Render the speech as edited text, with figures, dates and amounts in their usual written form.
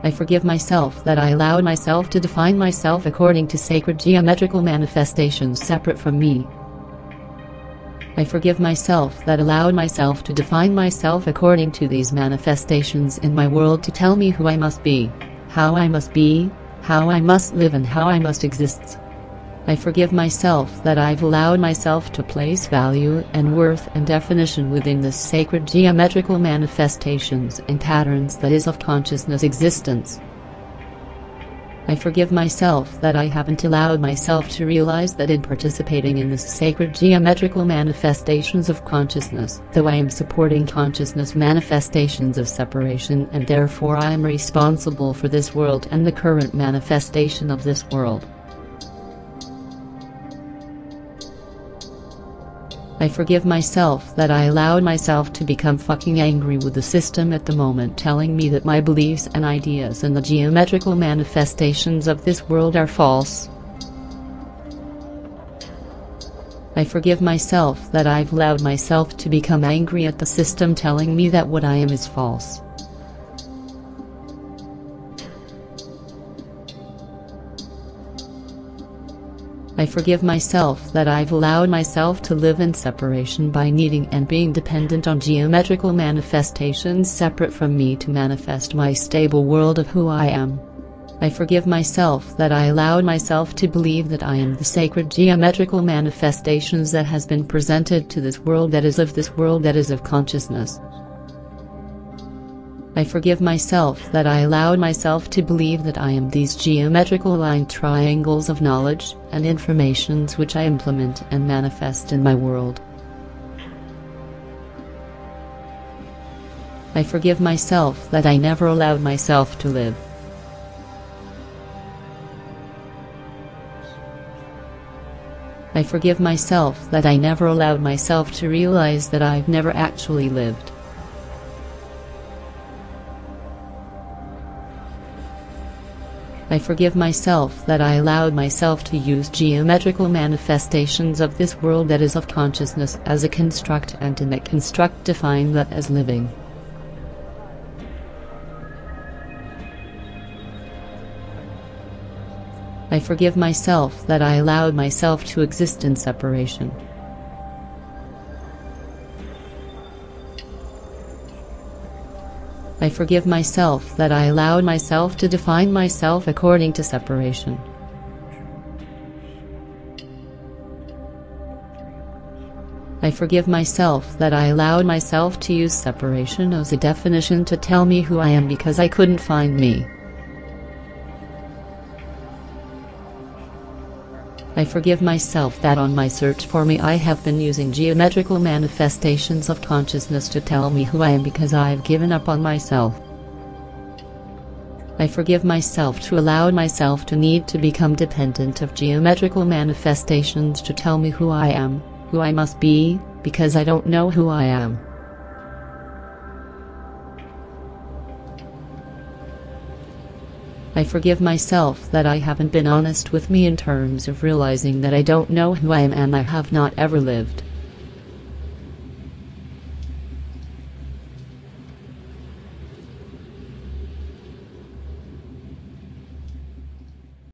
I forgive myself that I allowed myself to define myself according to sacred geometrical manifestations separate from me. I forgive myself that allowed myself to define myself according to these manifestations in my world to tell me who I must be, how I must be, how I must live and how I must exist. I forgive myself that I've allowed myself to place value and worth and definition within the sacred geometrical manifestations and patterns that is of consciousness existence. I forgive myself that I haven't allowed myself to realize that in participating in the sacred geometrical manifestations of consciousness, though I am supporting consciousness manifestations of separation and therefore I am responsible for this world and the current manifestation of this world. I forgive myself that I allowed myself to become fucking angry with the system at the moment telling me that my beliefs and ideas and the geometrical manifestations of this world are false. I forgive myself that I've allowed myself to become angry at the system telling me that what I am is false. I forgive myself that I've allowed myself to live in separation by needing and being dependent on geometrical manifestations separate from me to manifest my stable world of who I am. I forgive myself that I allowed myself to believe that I am the sacred geometrical manifestations that has been presented to this world that is of this world that is of consciousness. I forgive myself that I allowed myself to believe that I am these geometrical aligned triangles of knowledge and informations which I implement and manifest in my world. I forgive myself that I never allowed myself to live. I forgive myself that I never allowed myself to realize that I've never actually lived. I forgive myself that I allowed myself to use geometrical manifestations of this world that is of consciousness as a construct and to that construct define that as living. I forgive myself that I allowed myself to exist in separation. I forgive myself that I allowed myself to define myself according to separation. I forgive myself that I allowed myself to use separation as a definition to tell me who I am because I couldn't find me. I forgive myself that on my search for me I have been using geometrical manifestations of consciousness to tell me who I am because I have given up on myself. I forgive myself to allow myself to need to become dependent of geometrical manifestations to tell me who I am, who I must be, because I don't know who I am. I forgive myself that I haven't been honest with me in terms of realizing that I don't know who I am and I have not ever lived.